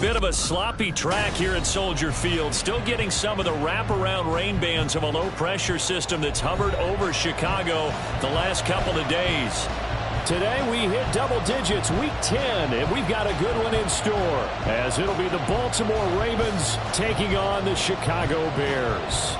Bit of a sloppy track here at Soldier Field. Still getting some of the wraparound rain bands of a low-pressure system that's hovered over Chicago the last couple of days. Today we hit double digits, week 10, and we've got a good one in store, as it'll be the Baltimore Ravens taking on the Chicago Bears.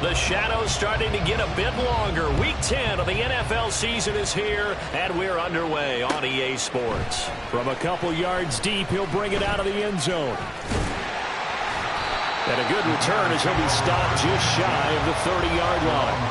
The shadow's starting to get a bit longer. Week 10 of the NFL season is here, and we're underway on EA Sports. From a couple yards deep, he'll bring it out of the end zone. And a good return as he'll be stopped just shy of the 30-yard line.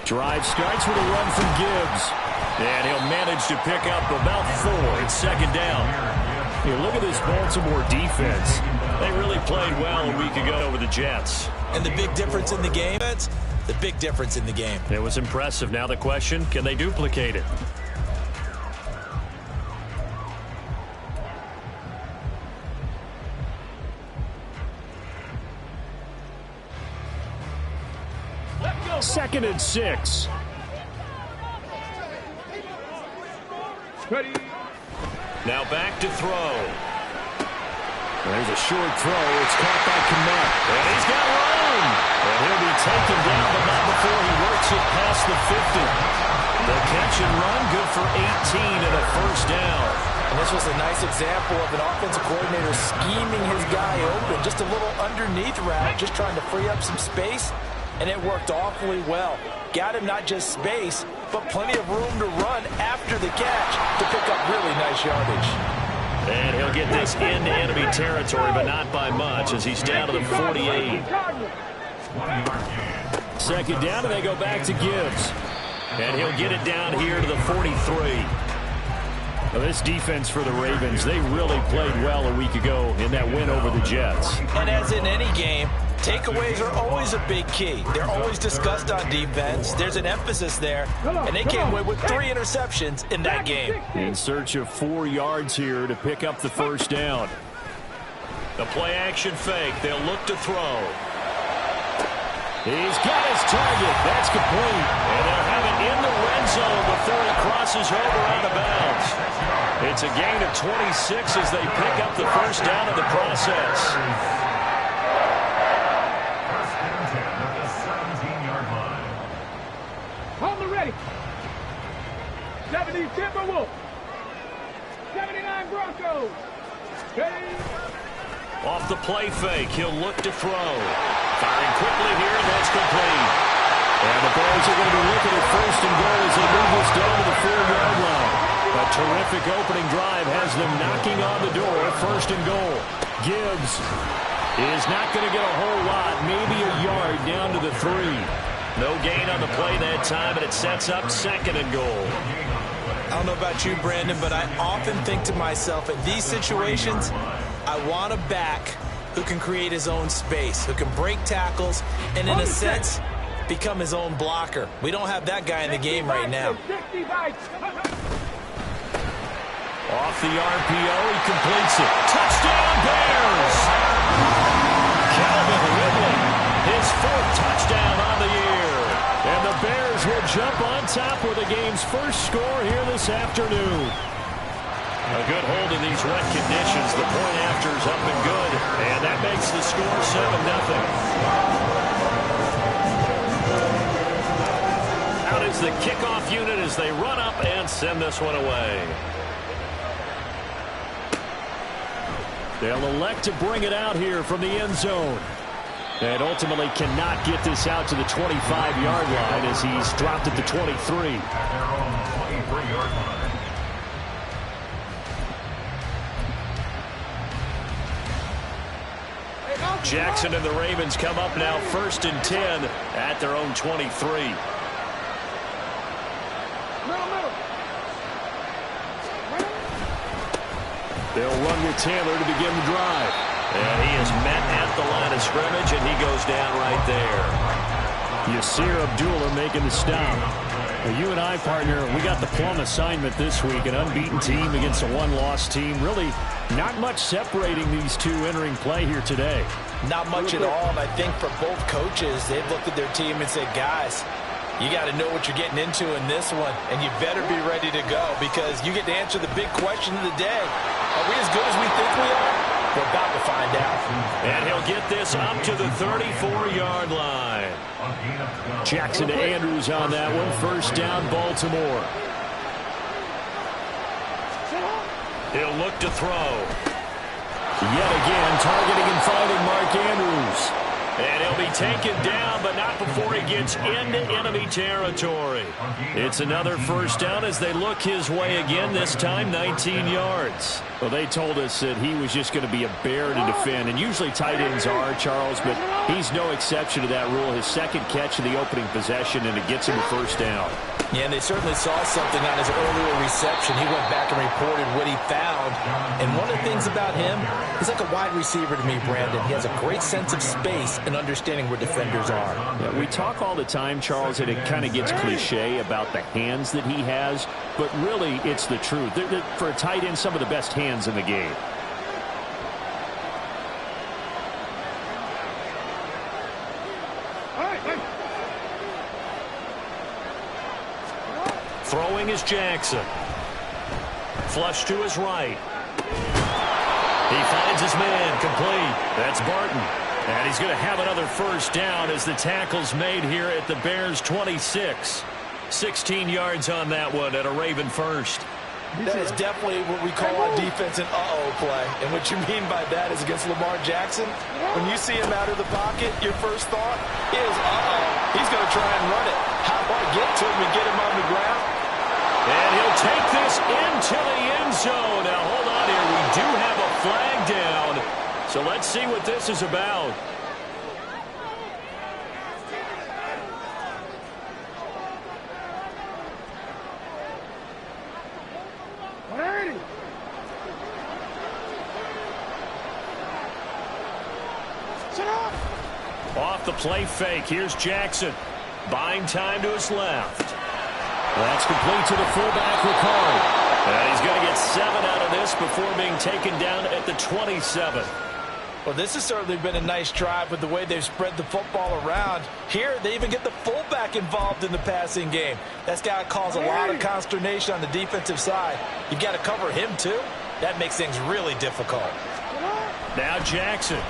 Drive starts with a run from Gibbs. And he'll manage to pick up about 4. It's second down. Here, look at this Baltimore defense. They really played well a week ago over the Jets. And the big difference in the game? The big difference in the game. It was impressive. Now the question, can they duplicate it? Second and 6. Ready. Now back to throw. There's a short throw. It's caught by Kmet. And he's got room. And he'll be taken down, but not before he works it past the 50. The catch and run, good for 18 and a first down. And this was a nice example of an offensive coordinator scheming his guy open. Just a little underneath route, just trying to free up some space. And it worked awfully well. Got him not just space, but plenty of room to run after the catch to pick up really nice yardage. And he'll get this into enemy territory, but not by much, as he's down to the 48. Second down, and they go back to Gibbs. And he'll get it down here to the 43. Now, this defense for the Ravens, they really played well a week ago in that win over the Jets. And as in any game, takeaways are always a big key. They're always discussed on defense. There's an emphasis there, and they came away with 3 interceptions in that game. In search of 4 yards here to pick up the first down. The play-action fake. They'll look to throw. He's got his target. That's complete. And they'll have it in the red zone before he crosses over out of bounds. It's a gain of 26 as they pick up the first down in the process. On the ready. 70 Timberwolves. 79 Broncos. Ready. Off the play fake, he'll look to throw. Firing quickly here, and that's complete. And the Bears are going to be looking at first and goal as they move this down to the 4-yard line. A terrific opening drive has them knocking on the door, first and goal. Gibbs is not going to get a whole lot, maybe a yard down to the 3. No gain on the play that time, and it sets up second and goal. I don't know about you, Brandon, but I often think to myself, in these situations, I want a back who can create his own space, who can break tackles, and in a sense, become his own blocker. We don't have that guy in the game right now. Off the RPO, he completes it. Touchdown, Bears! Calvin Ridley, his 4th touchdown on the year. And the Bears will jump on top with the game's first score here this afternoon. A good hold in these wet conditions. The point after's up and good. And that makes the score 7-0. Out is the kickoff unit as they run up and send this one away. They'll elect to bring it out here from the end zone. And ultimately cannot get this out to the 25-yard line as he's dropped at the 23. Jackson and the Ravens come up now 1st and 10 at their own 23. Middle. They'll run with Taylor to begin the drive. And he is met at the line of scrimmage, and he goes down right there. Yasir Abdullah making the stop. Well, you and I, partner, we got the plum assignment this week. An unbeaten team against a one-loss team. Really not much separating these two entering play here today. Not much at all, and I think for both coaches, they've looked at their team and said, guys, you got to know what you're getting into in this one, and you better be ready to go because you get to answer the big question of the day. Are we as good as we think we are? We're about to find out. And he'll get this up to the 34-yard line. Jackson to Andrews on that one. First down, Baltimore. He'll look to throw. Yet again, targeting and finding Mark Andrews. And he'll be taken down, but not before he gets into enemy territory. It's another first down as they look his way again, this time 19 yards. Well, they told us that he was just going to be a bear to defend, and usually tight ends are, Charles, but he's no exception to that rule. His second catch of the opening possession, and it gets him a first down. Yeah, and they certainly saw something on his earlier reception. He went back and reported what he found. And one of the things about him, he's like a wide receiver to me, Brandon. He has a great sense of space and understanding where defenders are. Yeah, we talk all the time, Charles, and it kind of gets cliche about the hands that he has, but really it's the truth. For a tight end, some of the best hands in the game. Throwing is Jackson. Flush to his right. He finds his man, complete. That's Barton. And he's going to have another first down as the tackle's made here at the Bears' 26. 16 yards on that one at a Raven first. That is definitely what we call on defense an uh-oh play. And what you mean by that is against Lamar Jackson, when you see him out of the pocket, your first thought is, uh-oh, he's going to try and run it. How do I get to him and get him on the ground? And he'll take this into the end zone. Now, hold on here. We do have a flag down. So let's see what this is about. Off the play fake. Here's Jackson. Buying time to his left. That's complete to the fullback, Ricard. And he's going to get 7 out of this before being taken down at the 27. Well, this has certainly been a nice drive with the way they've spread the football around. Here, they even get the fullback involved in the passing game. That's got to cause a lot of consternation on the defensive side. You've got to cover him, too. That makes things really difficult. Now Jackson.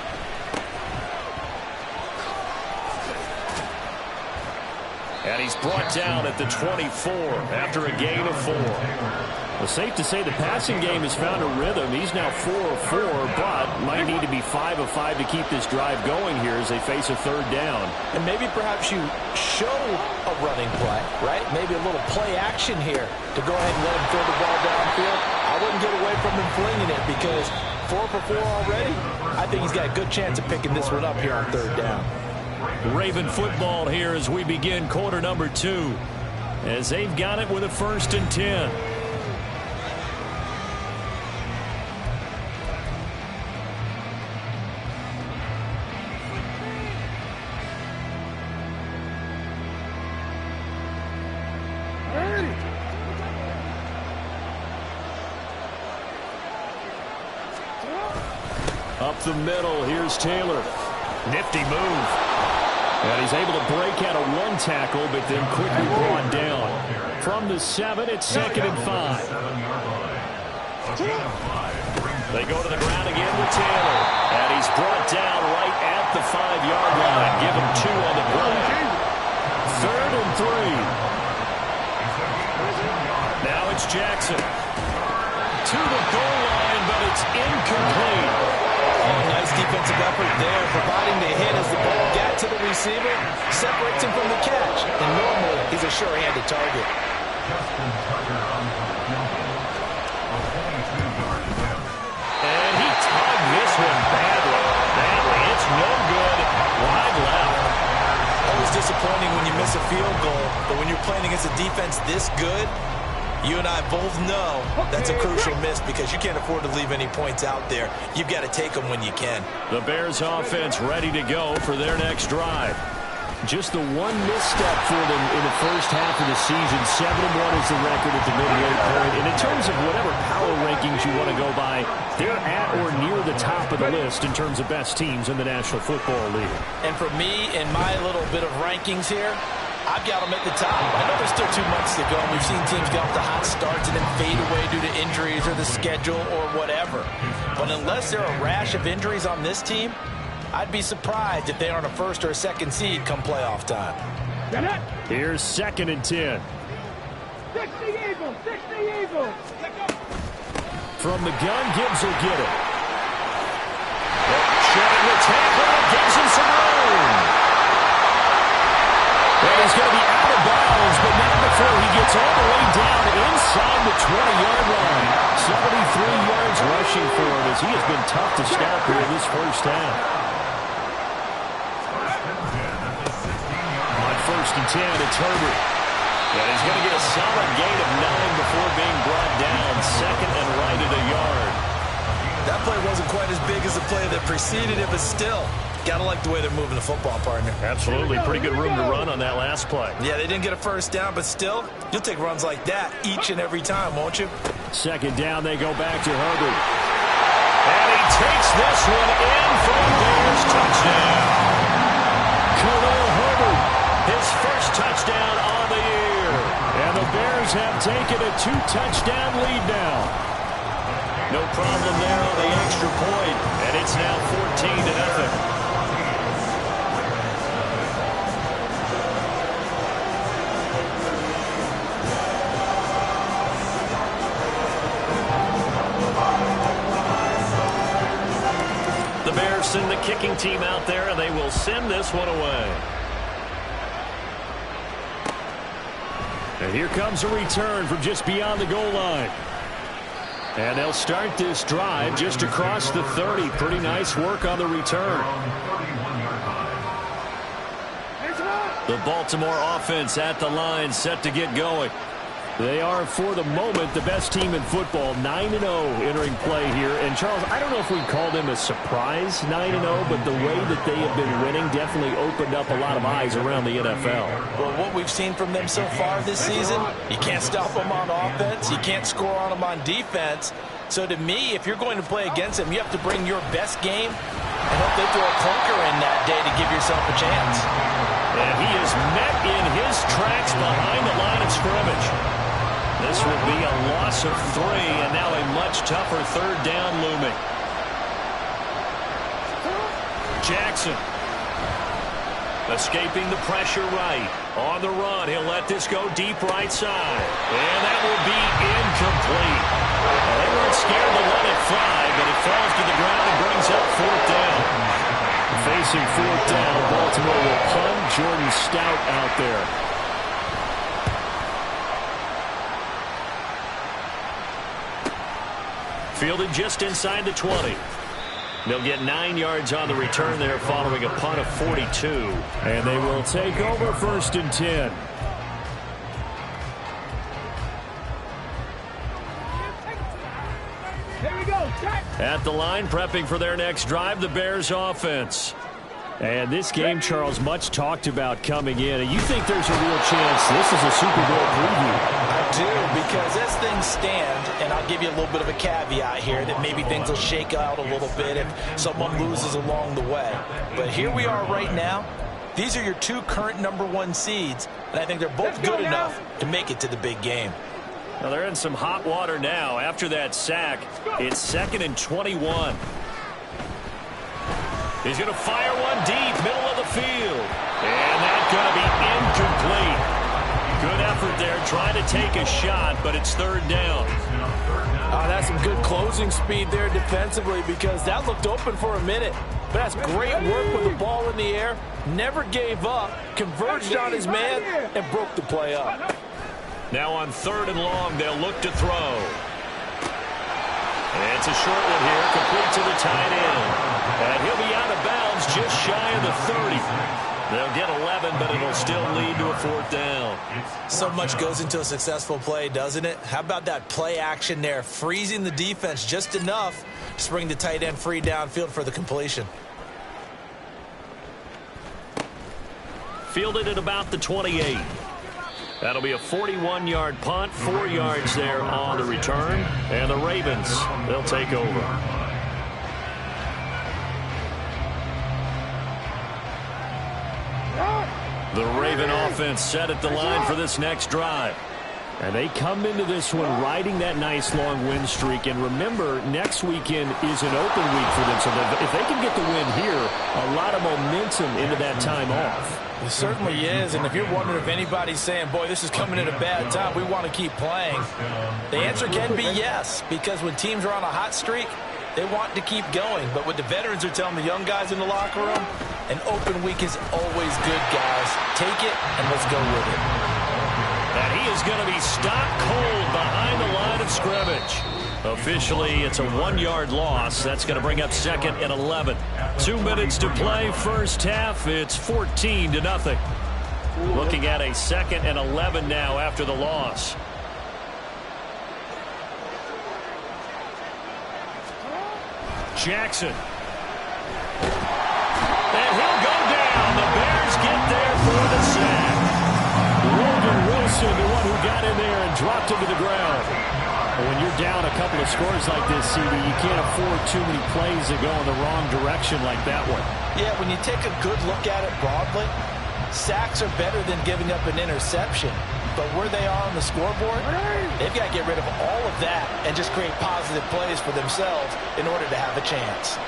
And he's brought down at the 24 after a gain of 4. Well, safe to say the passing game has found a rhythm. He's now 4 of 4, but might need to be 5 of 5 to keep this drive going here as they face a third down. And maybe perhaps you show a running play, right? Maybe a little play action here to go ahead and let him throw the ball downfield. I wouldn't get away from him flinging it because 4 for 4 already. I think he's got a good chance of picking this one up here on third down. Raven football here as we begin quarter number 2. As they've got it with a 1st and 10. Up the middle, here's Taylor. Nifty move. And he's able to break out of 1 tackle, but then quickly brought down. From the 7, it's 2nd and 5. They go to the ground again with Taylor. And he's brought down right at the 5-yard line. Give him 2 on the play. 3rd and 3. Now it's Jackson. To the goal line, but it's incomplete. Nice defensive effort there, providing the hit as the ball got to the receiver, separates him from the catch, and normally he's a sure-handed target. And he tugged this one badly. It's no good. Wide left. Always disappointing disappointing when you miss a field goal, but when you're playing against a defense this good, you and I both know that's a crucial miss because you can't afford to leave any points out there. You've got to take them when you can. The Bears offense ready to go for their next drive. Just the one misstep for them in the first half of the season. 7-1 is the record at the midway point. And in terms of whatever power rankings you want to go by, they're at or near the top of the list in terms of best teams in the National Football League. And for me, in my little bit of rankings here, I've got them at the top. I know there's still 2 months to go. We've seen teams get off to hot starts and then fade away due to injuries or the schedule or whatever. But unless there are a rash of injuries on this team, I'd be surprised if they aren't a first or a second seed come playoff time. Here's 2nd and 10. 60 Eagles, 60 Eagles. From the gun, Gibbs will get it. Shedding the tackle, gives him some room. And he's going to be out of bounds, but not before he gets all the way down inside the 20-yard line. 73 yards rushing for him as he has been tough to stop here in this first half. On 1st and 10, it's Herbert. And he's going to get a solid gain of 9 before being brought down. 2nd and right at a yard. That play wasn't quite as big as the play that preceded it, but still, got to like the way they're moving the football, partner. Absolutely. Pretty good room to run on that last play. Yeah, they didn't get a first down, but still, you'll take runs like that each and every time, won't you? 2nd down, they go back to Herbert. And he takes this one in for a Bears touchdown. Khalil Herbert, his first touchdown on the year. And the Bears have taken a 2-touchdown lead now. No problem there on the extra point, and it's now 14-0. The Bears send the kicking team out there, and they will send this one away. And here comes a return from just beyond the goal line. And they'll start this drive just across the 30. Pretty nice work on the return. The Baltimore offense at the line, set to get going. They are, for the moment, the best team in football, 9-0 entering play here. And, Charles, I don't know if we'd call them a surprise 9-0, but the way that they have been winning definitely opened up a lot of eyes around the NFL. Well, what we've seen from them so far this season, you can't stop them on offense, you can't score on them on defense. So to me, if you're going to play against them, you have to bring your best game and hope they throw a clunker in that day to give yourself a chance. And he is met in his tracks behind the line of scrimmage. This will be a loss of 3, and now a much tougher 3rd down looming. Jackson escaping the pressure right. On the run, he'll let this go deep right side. And that will be incomplete. They weren't scared to let it fly, but it falls to the ground and brings up 4th down. Facing 4th down, Baltimore will punt. Jordan Stout out there. Fielded just inside the 20. They'll get 9 yards on the return there following a punt of 42. And they will take over 1st and 10. Here we go. At the line, prepping for their next drive, the Bears offense. And this game, Charles, much talked about coming in. And you think there's a real chance this is a Super Bowl preview? I do, because as things stand, and I'll give you a little bit of a caveat here, that maybe things will shake out a little bit if someone loses along the way. But here we are right now. These are your 2 current #1 seeds, and I think they're both good enough to make it to the big game. Well, they're in some hot water now. After that sack, it's 2nd and 21. He's going to fire one deep, middle of the field. And that's going to be incomplete. Good effort there, trying to take a shot, but it's 3rd down. That's some good closing speed there defensively, because that looked open for a minute. But that's great work with the ball in the air. Never gave up, converged on his man, and broke the play up. Now on 3rd and long, they'll look to throw. And it's a short one here, complete to the tight end. And he'll be out of bounds just shy of the 30. They'll get 11, but it'll still lead to a 4th down. So much goes into a successful play, doesn't it? How about that play action there, freezing the defense just enough to bring the tight end free downfield for the completion. Fielded at about the 28. That'll be a 41-yard punt, 4 yards there on the return. And the Ravens, they'll take over. The Raven offense set at the line for this next drive. And they come into this one riding that nice long win streak. And remember, next weekend is an open week for them. So if they can get the win here, a lot of momentum into that time off. It certainly is, and if you're wondering if anybody's saying, boy, this is coming at a bad time, we want to keep playing, the answer can be yes, because when teams are on a hot streak, they want to keep going. But what the veterans are telling the young guys in the locker room, an open week is always good, guys. Take it, and let's go with it. And he is going to be stopped cold behind the line of scrimmage. Officially, it's a 1-yard loss. That's going to bring up 2nd and 11. 2 minutes to play, first half. It's 14-0. Looking at a 2nd and 11 now after the loss. Jackson. And he'll go down. The Bears get there for the sack. Logan Wilson, the one who got in there and dropped him to the ground. When you're down a couple of scores like this, CD, you can't afford too many plays that go in the wrong direction like that one. Yeah, when you take a good look at it broadly, sacks are better than giving up an interception. But where they are on the scoreboard, they've got to get rid of all of that and just create positive plays for themselves in order to have a chance.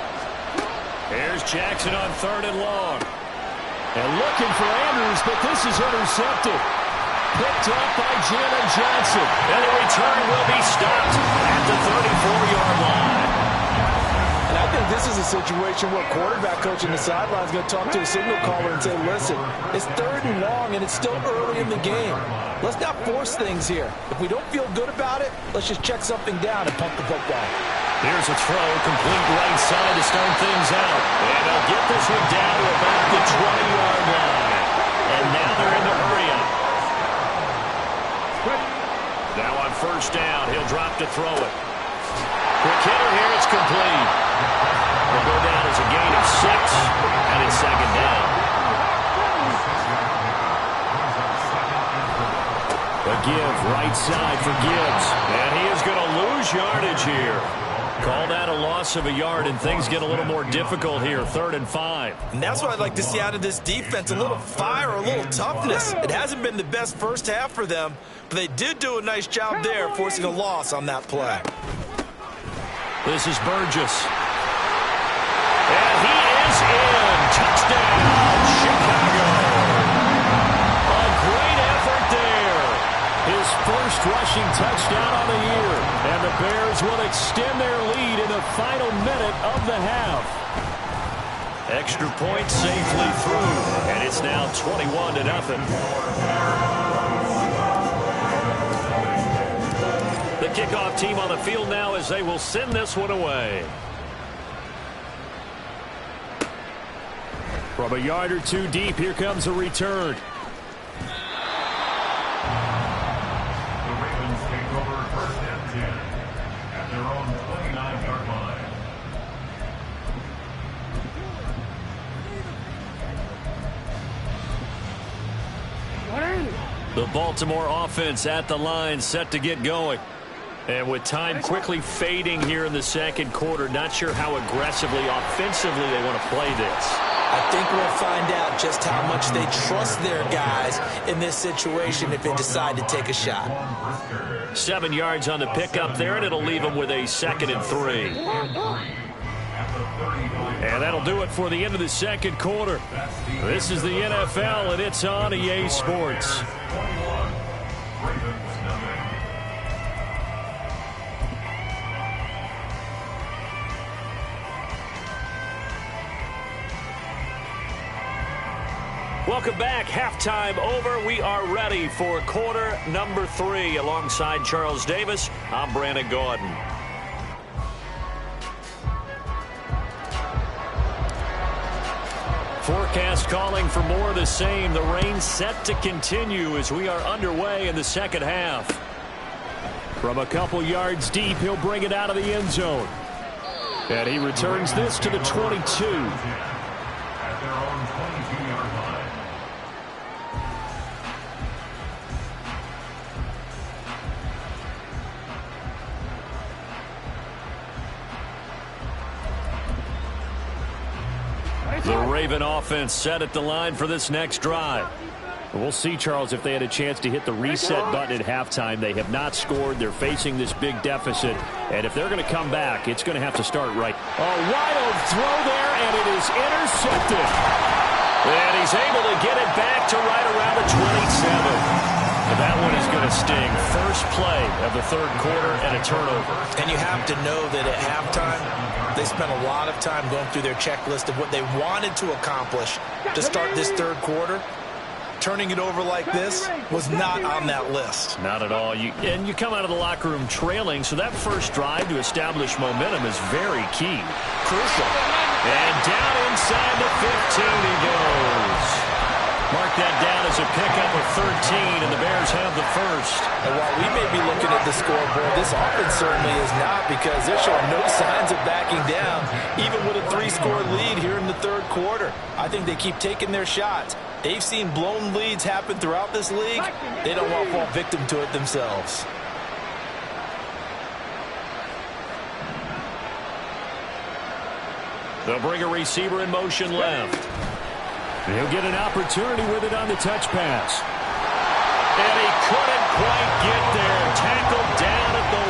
Here's Jackson on 3rd and long. And looking for Andrews, but this is intercepted. Picked up by Jalen Johnson. And the return will be stopped at the 34-yard line. And I think this is a situation where quarterback coach in the sideline is going to talk to a signal caller and say, listen, it's 3rd and long and it's still early in the game. Let's not force things here. If we don't feel good about it, let's just check something down and pump the football. Here's a throw, complete right side to start things out. And they'll get this one down to about the 20-yard line. And now they're in the hurry-up. Now on 1st down, he'll drop to throw it. Quick hitter here, it's complete. Will go down as a gain of 6, and it's 2nd down. A give, right side for Gibbs. And he is going to lose yardage here. Call that a loss of a yard, and things get a little more difficult here, 3rd and 5. And that's what I'd like to see out of this defense, a little fire, a little toughness. It hasn't been the best first half for them, but they did do a nice job there, forcing a loss on that play. This is Burgess. And he is in. Touchdown, Chicago. A great effort there. His first rushing touchdown on the year. And the Bears will extend their lead in the final minute of the half. Extra point safely through. And it's now 21-0. The kickoff team on the field now as they will send this one away. From a yard or two deep, here comes a return. The Ravens take over 1st and 10 at their own 29-yard line. The Baltimore offense at the line, set to get going. And with time quickly fading here in the 2nd quarter, not sure how aggressively, offensively they want to play this. I think we'll find out just how much they trust their guys in this situation if they decide to take a shot. 7 yards on the pickup there, and it'll leave them with a 2nd and 3. And that'll do it for the end of the 2nd quarter. This is the NFL, and it's on EA Sports. Welcome back. Halftime over. We are ready for quarter number 3. Alongside Charles Davis, I'm Brandon Gordon. forecast calling for more of the same. The rain set to continue as we are underway in the second half. From a couple yards deep, he'll bring it out of the end zone. And he returns this to the 22. At their own 22-yard line. The Raven offense set at the line for this next drive. We'll see, Charles, if they had a chance to hit the reset button at halftime. They have not scored. They're facing this big deficit. And if they're going to come back, it's going to have to start right. A wild throw there, and it is intercepted. And he's able to get it back to right around the 27. And that one is going to sting. First play of the third quarter and a turnover. And you have to know that at halftime, they spent a lot of time going through their checklist of what they wanted to accomplish to start this third quarter. Turning it over like this was not on that list. Not at all. You come out of the locker room trailing, so that first drive to establish momentum is very key. Crucial. And down inside the 15 he goes. Mark that down as a pickup of 13, and the Bears have the first. And while we may be looking at the scoreboard, this offense certainly is not, because they're showing no signs of backing down, even with a 3-score lead here in the third quarter. I think they keep taking their shots. They've seen blown leads happen throughout this league. They don't want to fall victim to it themselves. They'll bring a receiver in motion left. He'll get an opportunity with it on the touch pass. And he couldn't quite get there. Tackled down at the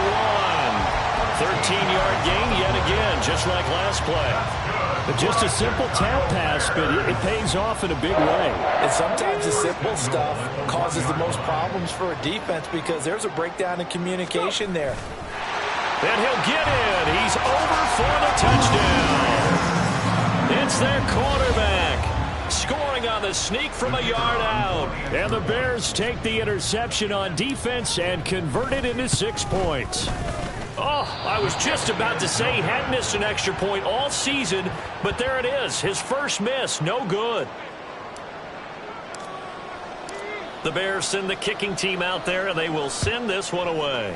1. 13-yard gain yet again, just like last play. But just a simple tap pass, but it pays off in a big way. And sometimes the simple stuff causes the most problems for a defense, because there's a breakdown in communication there. And he'll get in. He's over for the touchdown. It's their quarterback. Scoring on the sneak from a yard out. And the Bears take the interception on defense and convert it into 6 points. Oh, I was just about to say he hadn't missed an extra point all season, but there it is. His first miss, no good. The Bears send the kicking team out there, and they will send this one away.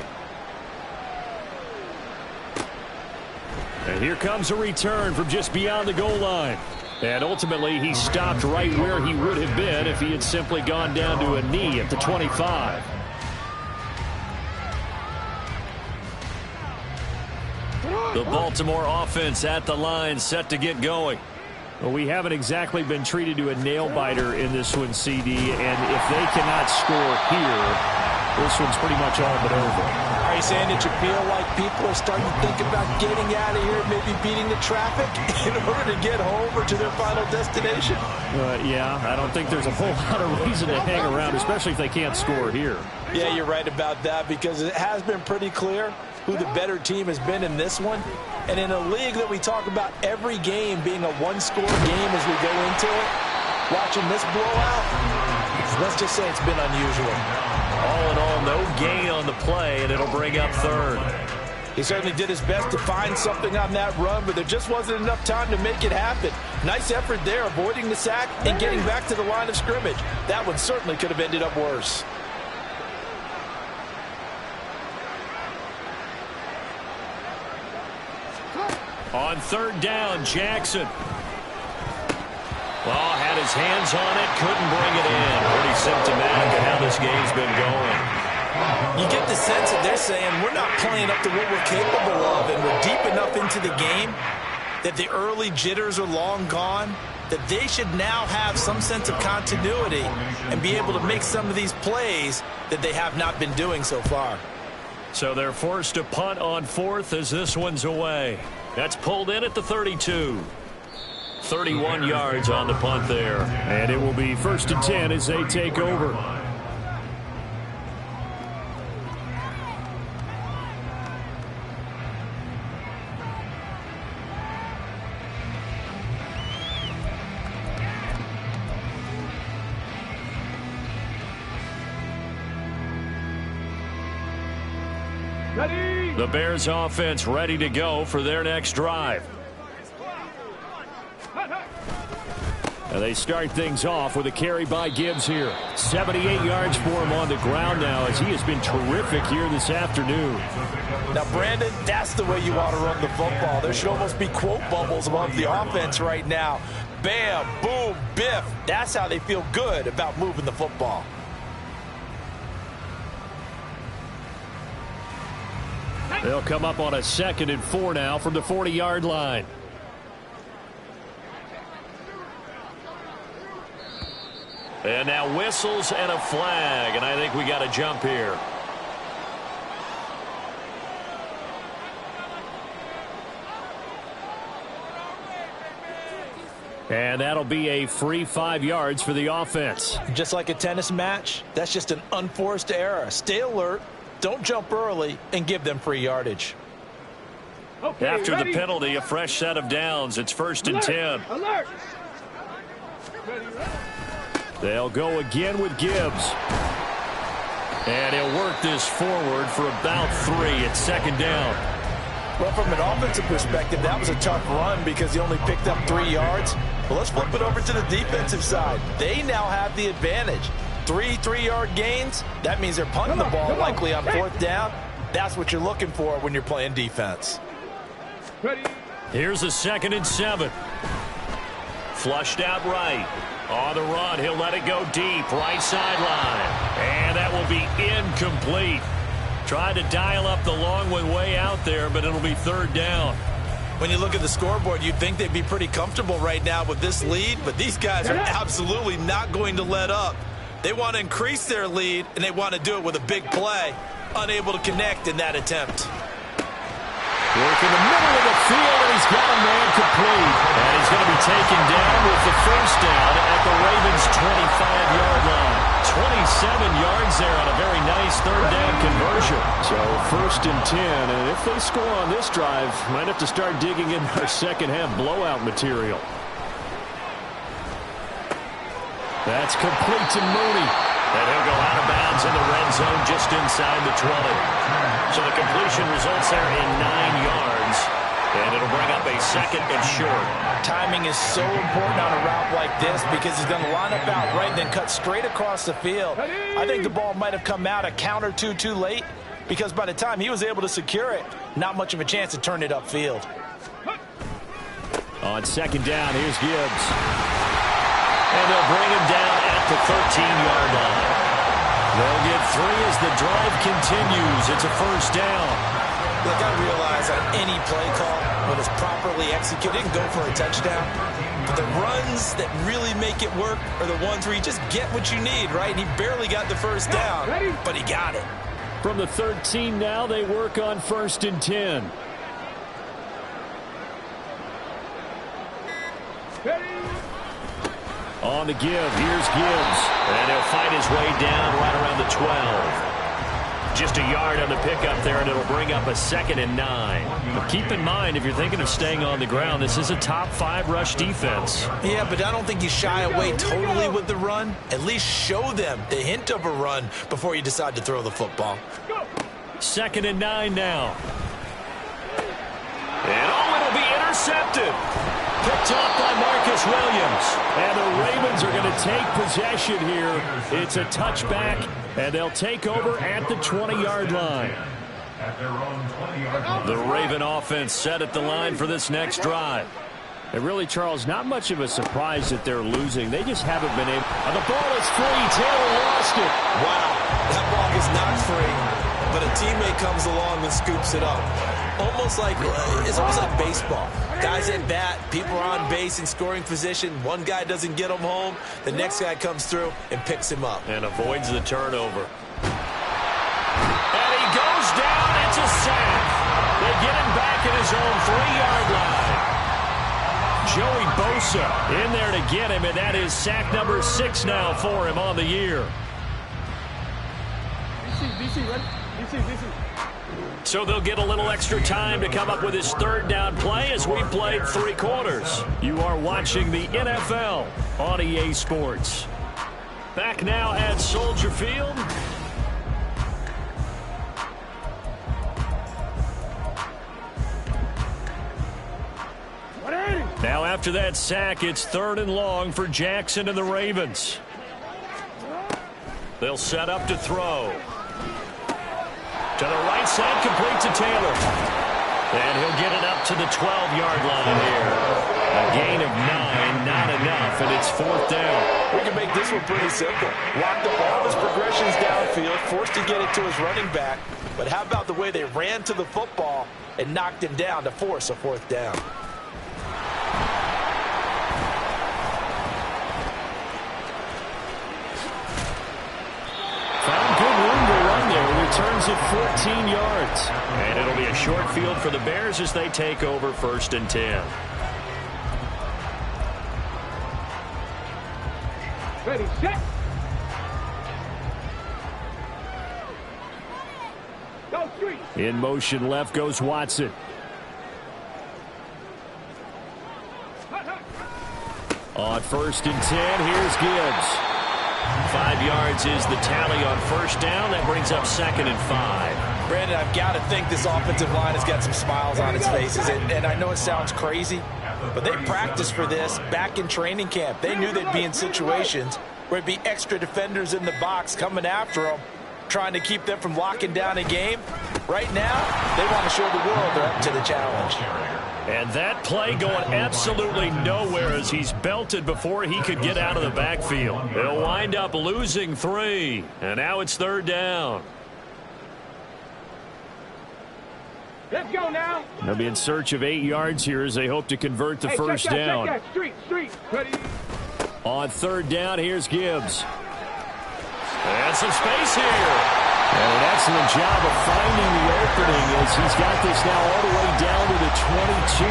And here comes a return from just beyond the goal line. And ultimately, he stopped right where he would have been if he had simply gone down to a knee at the 25. The Baltimore offense at the line, set to get going. Well, we haven't exactly been treated to a nail-biter in this one, CD. And if they cannot score here, this one's pretty much all but over. Are you saying that you feel like people are starting to think about getting out of here, maybe beating the traffic in order to get home or to their final destination? Yeah, I don't think there's a whole lot of reason to hang around, especially if they can't score here. Yeah, you're right about that, because it has been pretty clear who the better team has been in this one. And in a league that we talk about every game being a one-score game as we go into it, watching this blowout, let's just say it's been unusual. All in all, no gain on the play, and it'll bring up third. He certainly did his best to find something on that run, but there just wasn't enough time to make it happen. Nice effort there, avoiding the sack and getting back to the line of scrimmage. That one certainly could have ended up worse. On third down, Jackson. Well, had his hands on it, couldn't bring it in. Pretty symptomatic of how this game's been going. You get the sense that they're saying we're not playing up to what we're capable of, and we're deep enough into the game that the early jitters are long gone, that they should now have some sense of continuity and be able to make some of these plays that they have not been doing so far. So they're forced to punt on fourth as this one's away. That's pulled in at the 32. 31 yards on the punt there. And it will be 1st and 10 as they take over. Ready? The Bears offense ready to go for their next drive. And they start things off with a carry by Gibbs here. 78 yards for him on the ground now as he has been terrific here this afternoon. Now, Brandon, that's the way you want to run the football. There should almost be quote bubbles above the offense right now. Bam, boom, biff. That's how they feel good about moving the football. They'll come up on a 2nd and 4 now from the 40-yard line. And now whistles and a flag, and I think we got a jump here. And that'll be a free 5 yards for the offense. Just like a tennis match, that's just an unforced error. Stay alert, don't jump early, and give them free yardage. Okay, After ready? the penalty, a fresh set of downs. It's 1st and 10. Alert! Ready, ready. They'll go again with Gibbs. And he'll work this forward for about 3 at 2nd down. Well, from an offensive perspective, that was a tough run because he only picked up 3 yards. Well, let's flip it over to the defensive side. They now have the advantage. 3 3-yard gains, that means they're punting the ball likely on 4th down. That's what you're looking for when you're playing defense. Ready. Here's a 2nd and 7. Flushed out right. On the run, he'll let it go deep, right sideline. And that will be incomplete. Tried to dial up the long one way out there, but it'll be 3rd down. When you look at the scoreboard, you'd think they'd be pretty comfortable right now with this lead, but these guys are absolutely not going to let up. They want to increase their lead, and they want to do it with a big play. Unable to connect in that attempt. Work in the middle of the field, and he's got a man complete. And he's going to be taken down with the 1st down at the Ravens' 25-yard line. 27 yards there on a very nice 3rd down conversion. So 1st and 10, and if they score on this drive, might have to start digging in our second-half blowout material. That's complete to Mooney. And he'll go out of bounds in the red zone just inside the 20. So the completion results there in 9 yards. And it'll bring up a 2nd and short. Timing is so important on a route like this because he's going to line up out right and then cut straight across the field. I think the ball might have come out a count or two too late because by the time he was able to secure it, not much of a chance to turn it upfield. On 2nd down, here's Gibbs. And they'll bring him down at the 13-yard line. They'll get 3 as the drive continues. It's a 1st down. Look, I realize on any play call, when it's properly executed, it can go for a touchdown. But the runs that really make it work are the ones where you just get what you need, right? And he barely got the 1st down, but he got it. From the 13 now, they work on 1st and 10. On the give, here's Gibbs. And he'll fight his way down right around the 12. Just a yard on the pickup there, and it'll bring up a 2nd and 9. But keep in mind, if you're thinking of staying on the ground, this is a top 5 rush defense. Yeah, but I don't think you shy away totally with the run. At least show them the hint of a run before you decide to throw the football. 2nd and 9 now. And it'll be intercepted. Picked off by Marcus Williams. And the Ravens are going to take possession here. It's a touchback, and they'll take over at the 20-yard line. The Raven offense set at the line for this next drive. And really, Charles, not much of a surprise that they're losing. They just haven't been able. And the ball is free. Taylor lost it. Wow, that ball is not free, but a teammate comes along and scoops it up. It's almost like baseball. Guys at bat, people are on base in scoring position. One guy doesn't get him home. The next guy comes through and picks him up. And avoids the turnover. And he goes down. It's a sack. They get him back at his own 3-yard line. Joey Bosa in there to get him, and that is sack number 6 now for him on the year. DC, ready? DC. So they'll get a little extra time to come up with his 3rd down play as we've played 3 quarters. You are watching the NFL on EA Sports. Back now at Soldier Field. Now Now after that sack, it's 3rd and long for Jackson and the Ravens. They'll set up to throw. To the right side, complete to Taylor. And he'll get it up to the 12-yard line here. A gain of 9, not enough, and it's 4th down. We can make this one pretty simple. Locked up all his progressions downfield, forced to get it to his running back. But how about the way they ran to the football and knocked him down to force a 4th down? Found good room to run there. Returns at 14 yards. And it'll be a short field for the Bears as they take over 1st and 10. Ready, set. Go, 3. In motion left goes Watson. On 1st and 10, here's Gibbs. 5 yards is the tally on 1st down. That brings up 2nd and 5. Brandon, I've got to think this offensive line has got some smiles on its faces. And I know it sounds crazy, but they practiced for this back in training camp. They knew they'd be in situations where it'd be extra defenders in the box coming after them, trying to keep them from locking down a game. Right now, they want to show the world they're up to the challenge. And that play going absolutely nowhere as he's belted before he could get out of the backfield. They'll wind up losing 3, and now it's 3rd down. Let's go now. They'll be in search of 8 yards here as they hope to convert the first down. Check that. Street. Ready. On 3rd down, here's Gibbs. And some space here. And an excellent job of finding the opening as he's got this now all the way down to the 22.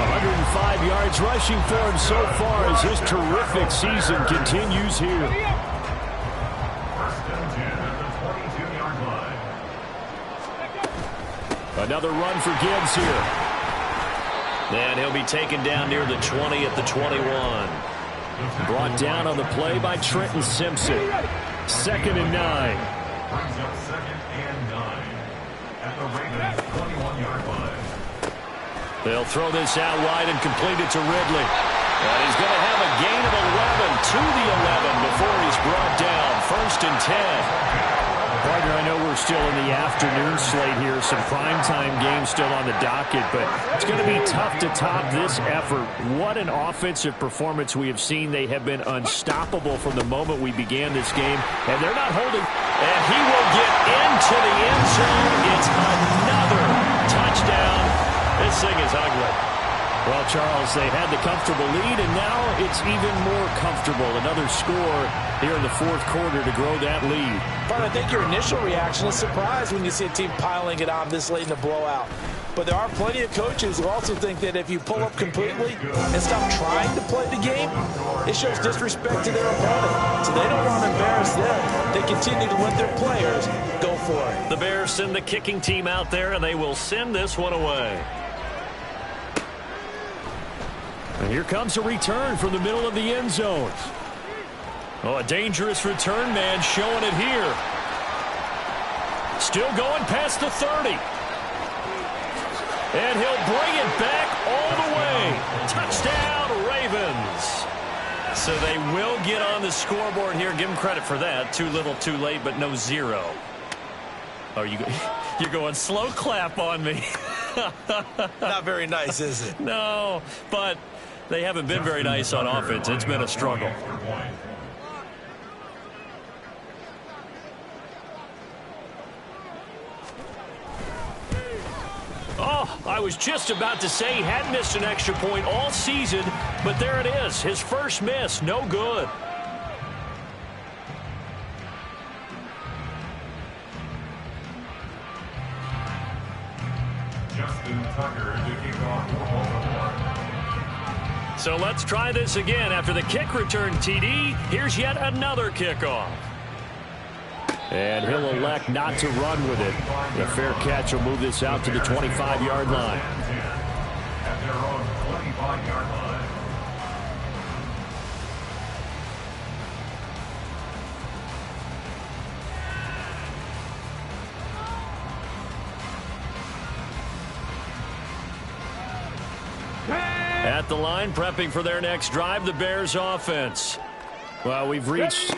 105 yards rushing for him so far as his terrific season continues here. Another run for Gibbs here. And he'll be taken down near the 20 at the 21. Brought down on the play by Trenton Simpson. 2nd and 9. Brings up 2nd and 9 at the Ravens 21-yard line. They'll throw this out wide and complete it to Ridley. And he's going to have a gain of 11 to the 11 before he's brought down. 1st and 10. Partner, I know we're still in the afternoon slate here. Some primetime games still on the docket, but it's going to be tough to top this effort. What an offensive performance we have seen. They have been unstoppable from the moment we began this game, and they're not holding. And he will get into the end zone. It's another touchdown. This thing is ugly. Well, Charles, they had the comfortable lead, and now it's even more comfortable. Another score here in the 4th quarter to grow that lead. But I think your initial reaction is surprise when you see a team piling it on this late in the blowout. But there are plenty of coaches who also think that if you pull up completely and stop trying to play the game, it shows disrespect to their opponent. So they don't want to embarrass them. They continue to let their players go for it. The Bears send the kicking team out there, and they will send this one away. And here comes a return from the middle of the end zone. Oh, a dangerous return man showing it here. Still going past the 30. And he'll bring it back all the way. Touchdown, Ravens. So they will get on the scoreboard here. Give them credit for that. Too little, too late, but no 0. Oh, you're going slow clap on me. Not very nice, is it? No, but they haven't been very nice on offense. It's been a struggle. Oh, I was just about to say he hadn't missed an extra point all season, but there it is. His first miss, no good. So let's try this again. After the kick return TD, here's yet another kickoff. And he'll elect not to run with it. The fair catch will move this out to the 25-yard line. At their own 25-yard line. at the line, prepping for their next drive, the Bears offense. Well, we've reached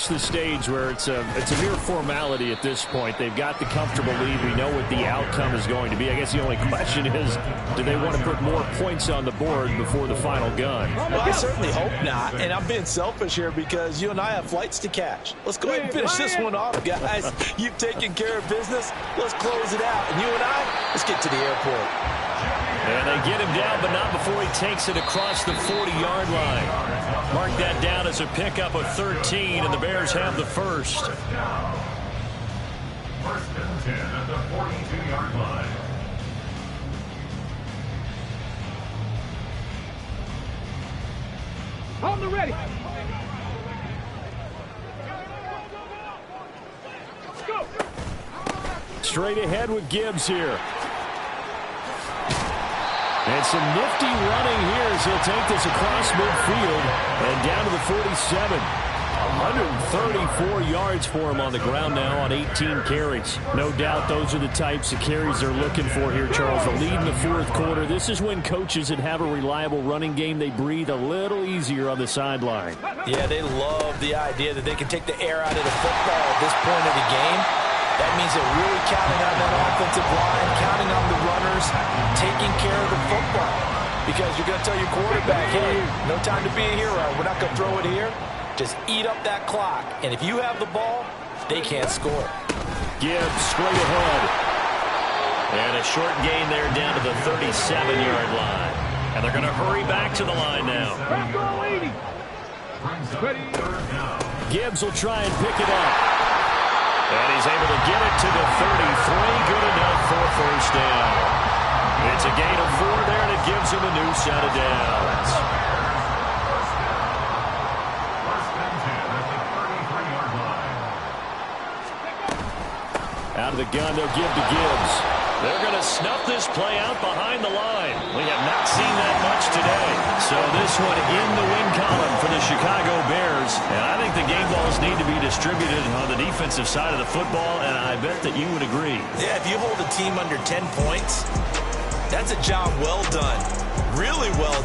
the stage where it's a mere formality at this point. They've got the comfortable lead. We know what the outcome is going to be. I guess the only question is, do they want to put more points on the board before the final gun? Well, I certainly hope not. And I'm being selfish here because you and I have flights to catch. Let's go ahead and finish this one off, guys. You've taken care of business. Let's close it out. And you and I, let's get to the airport. And they get him down, but not before he takes it across the 40-yard line. Mark that down as a pickup of 13, and the Bears have the first. First and 10 at the 42-yard line. On the ready. Let's go. Straight ahead with Gibbs here. And some nifty running here as he'll take this across midfield and down to the 47. 134 yards for him on the ground now on 18 carries. No doubt those are the types of carries they're looking for here, Charles. The lead in the fourth quarter. This is when coaches that have a reliable running game, they breathe a little easier on the sideline. Yeah, they love the idea that they can take the air out of the football at this point of the game. That means they're really counting on that offensive line, counting on the runners, taking care of the football. Because you're going to tell your quarterback, hey, no time to be a hero. We're not going to throw it here. Just eat up that clock. And if you have the ball, they can't score. Gibbs straight ahead. And a short gain there down to the 37-yard line. And they're going to hurry back to the line now. Let's go, lady. Ready. Gibbs will try and pick it up. And he's able to get it to the 33. Good enough for a first down. It's a gain of 4 there, and it gives him a new set of downs. Out of the gun, they'll give to Gibbs. They're going to snuff this play out behind the line. We have not seen that much today. So this one in the win column for the Chicago Bears. And I think the game balls need to be distributed on the defensive side of the football, and I bet that you would agree. Yeah, if you hold a team under 10 points, that's a job well done. Really well done.